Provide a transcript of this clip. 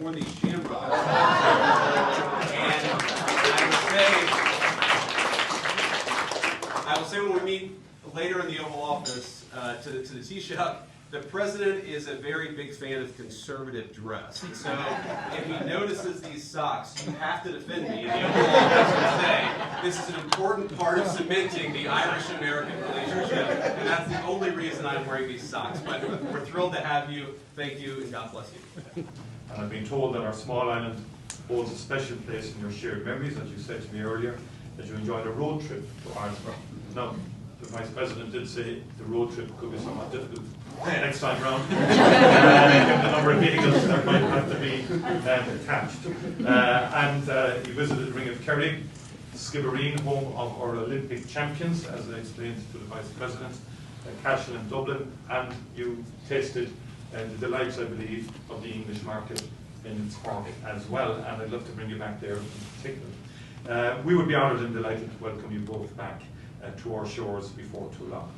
for the shamrock. And I will say when we meet later in the Oval Office to the Taoiseach, the President is a very big fan of conservative dress. And so if he notices these socks, you have to defend me in the Oval Office and say, this is an important part of cementing the Irish-American relationship, and that's the only reason I'm wearing these socks. But we're thrilled to have you. Thank you, and God bless you. And I've been told that our small island holds a special place in your shared memories, as you said to me earlier, that you enjoyed a road trip to Ireland. Now, the Vice President did say the road trip could be somewhat difficult next time round, given the number of vehicles that might have to be attached. And you visited the Ring of Kerry, Skibbereen, home of our Olympic champions, as I explained to the Vice President, Cashel in Dublin, and you tasted the delights, I believe, of the English market in Cork as well, and I'd love to bring you back there in particular. We would be honoured and delighted to welcome you both back to our shores before too long.